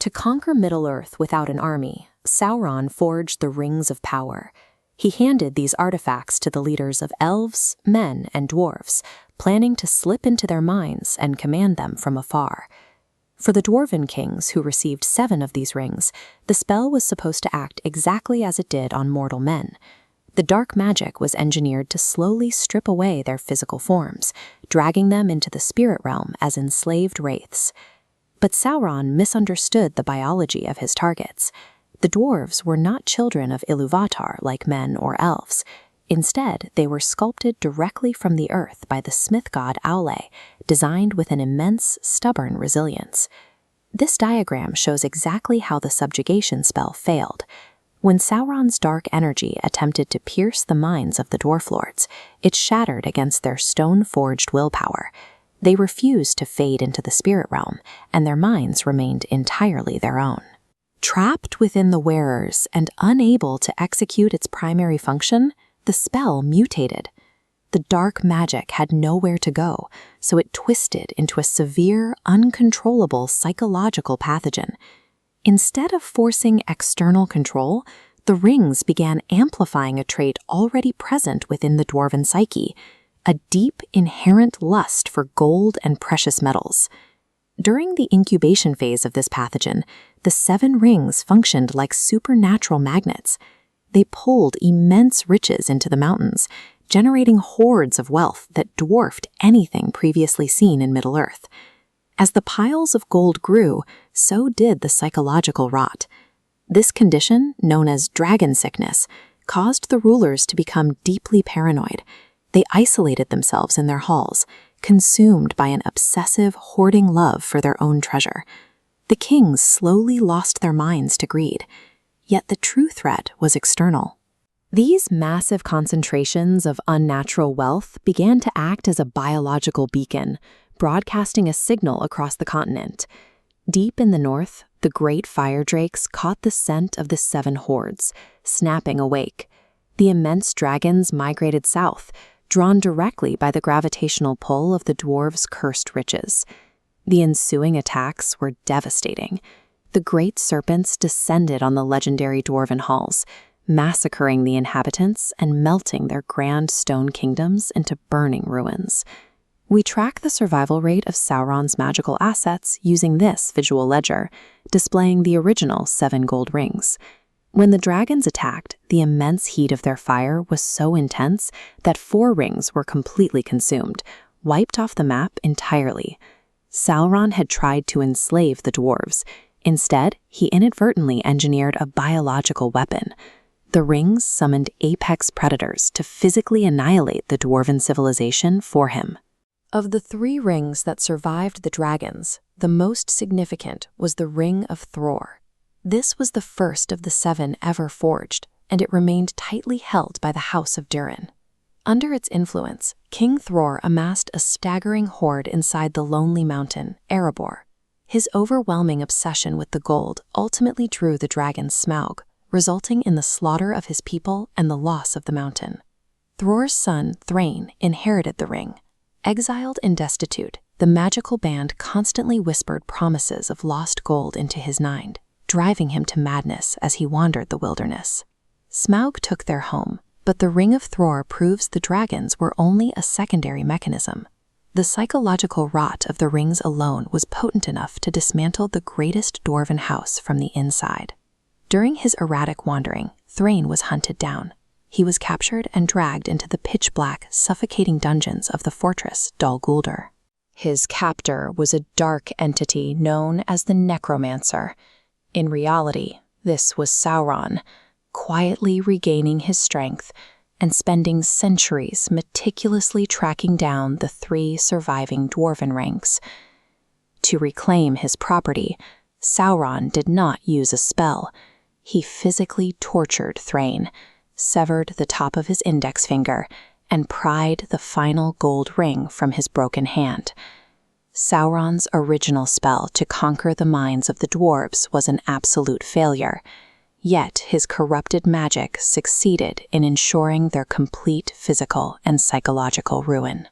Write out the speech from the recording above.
To conquer Middle-earth without an army, Sauron forged the Rings of Power. He handed these artifacts to the leaders of elves, men, and dwarves, planning to slip into their minds and command them from afar. For the Dwarven kings who received 7 of these rings, the spell was supposed to act exactly as it did on mortal men. The dark magic was engineered to slowly strip away their physical forms, dragging them into the spirit realm as enslaved wraiths. But Sauron misunderstood the biology of his targets. The dwarves were not children of Ilúvatar like men or elves. Instead, they were sculpted directly from the earth by the smith god Aule, designed with an immense, stubborn resilience. This diagram shows exactly how the subjugation spell failed. When Sauron's dark energy attempted to pierce the minds of the dwarf lords, it shattered against their stone-forged willpower. They refused to fade into the spirit realm, and their minds remained entirely their own. Trapped within the wearers and unable to execute its primary function, the spell mutated. The dark magic had nowhere to go, so it twisted into a severe, uncontrollable psychological pathogen. Instead of forcing external control, the rings began amplifying a trait already present within the dwarven psyche, a deep, inherent lust for gold and precious metals. During the incubation phase of this pathogen, the 7 rings functioned like supernatural magnets. They pulled immense riches into the mountains, generating hordes of wealth that dwarfed anything previously seen in Middle-earth. As the piles of gold grew, so did the psychological rot. This condition, known as dragon sickness, caused the rulers to become deeply paranoid. They isolated themselves in their halls, consumed by an obsessive, hoarding love for their own treasure. The kings slowly lost their minds to greed. Yet the true threat was external. These massive concentrations of unnatural wealth began to act as a biological beacon, broadcasting a signal across the continent. Deep in the north, the great fire drakes caught the scent of the 7 hordes, snapping awake. The immense dragons migrated south, drawn directly by the gravitational pull of the dwarves' cursed riches. The ensuing attacks were devastating. The great serpents descended on the legendary dwarven halls, massacring the inhabitants and melting their grand stone kingdoms into burning ruins. We track the survival rate of Sauron's magical assets using this visual ledger, displaying the original 7 gold rings. When the dragons attacked, the immense heat of their fire was so intense that 4 rings were completely consumed, wiped off the map entirely. Sauron had tried to enslave the dwarves. Instead, he inadvertently engineered a biological weapon. The rings summoned apex predators to physically annihilate the dwarven civilization for him. Of the 3 rings that survived the dragons, the most significant was the Ring of Thror. This was the first of the 7 ever forged, and it remained tightly held by the House of Durin. Under its influence, King Thror amassed a staggering hoard inside the lonely mountain, Erebor. His overwhelming obsession with the gold ultimately drew the dragon Smaug, resulting in the slaughter of his people and the loss of the mountain. Thror's son, Thrain, inherited the ring. Exiled and destitute, the magical band constantly whispered promises of lost gold into his mind, driving him to madness as he wandered the wilderness. Smaug took their home, but the Ring of Thror proves the dragons were only a secondary mechanism. The psychological rot of the rings alone was potent enough to dismantle the greatest dwarven house from the inside. During his erratic wandering, Thrain was hunted down. He was captured and dragged into the pitch-black, suffocating dungeons of the fortress Dol Guldur. His captor was a dark entity known as the Necromancer. In reality, this was Sauron, quietly regaining his strength and spending centuries meticulously tracking down the 3 surviving dwarven ranks. To reclaim his property, Sauron did not use a spell. He physically tortured Thrain, severed the top of his index finger, and pried the final gold ring from his broken hand. Sauron's original spell to conquer the minds of the dwarves was an absolute failure, yet his corrupted magic succeeded in ensuring their complete physical and psychological ruin.